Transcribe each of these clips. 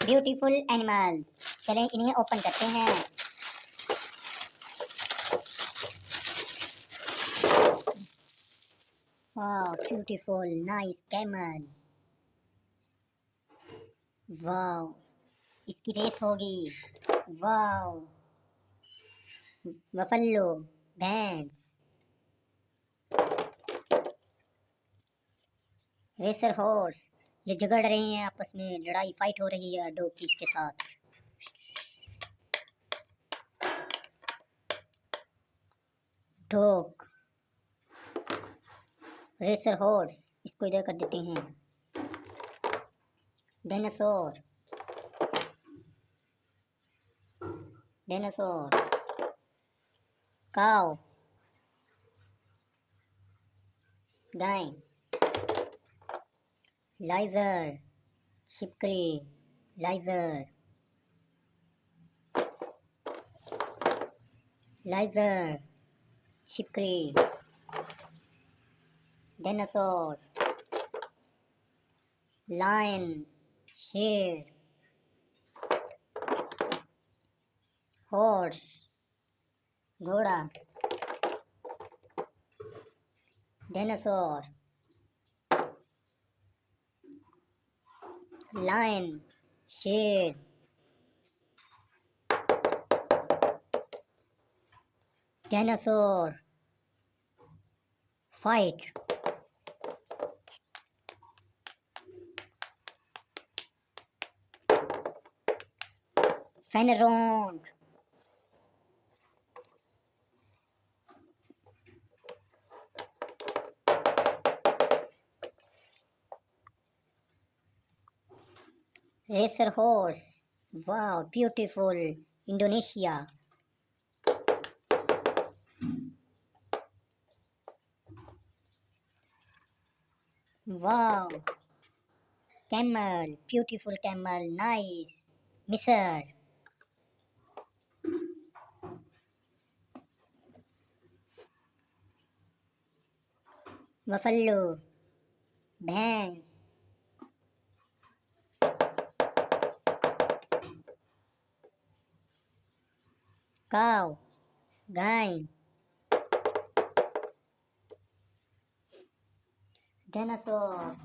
Beautiful animals. चलें इन्हें open करते हैं। वाह ब्यूटीफुल नाइस कैमल। वाह इसकी रेस होगी। वाह बफेलो भैंस। Racer horse. ये झगड़ रहे हैं आपस में, लड़ाई फाइट हो रही है डॉग की इसके साथ। डॉग रेसर हॉर्स, इसको इधर कर देते हैं। Dinosaur dinosaur. काव गाय। लाइजर छिपकली। लाइजर लाइजर छिपकली। डायनासोर। लायन शेर। हॉर्स घोड़ा। डायनासोर। लायन शेर। Dinosaur fight. फेनरोन। Racer horse. वाह ब्यूटीफुल इंडोनेशिया। वाह कैमल ब्यूटीफुल कैमल नाइस मिसर। बफेलो भैंस। काव गाय। डायनासोर।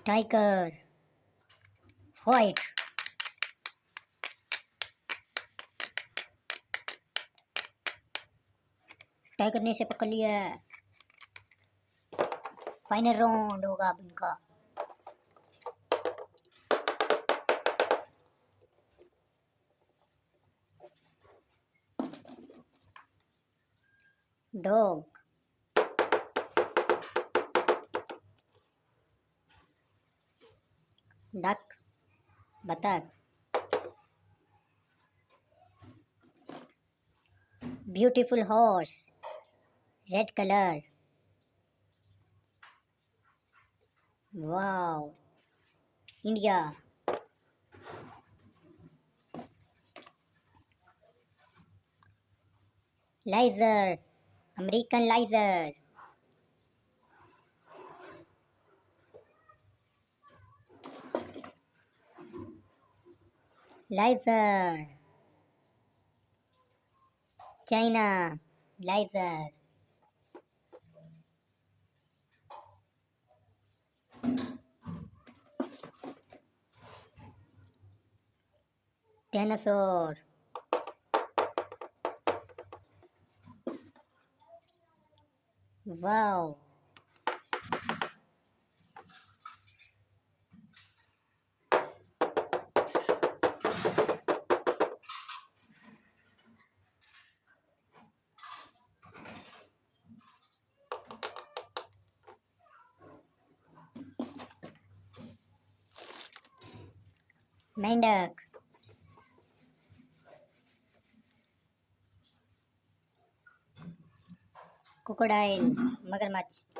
Tiger fight. टाइगर ने इसे पकड़ लिया है। फाइनल राउंड होगा अब इनका। डॉग डक बतख। Beautiful horse red colour. Wow India. Lizard American lizard. Lizard China lizard. Dinosaur. Wow मेंढक। क्रोकोडाइल मगरमच्छ।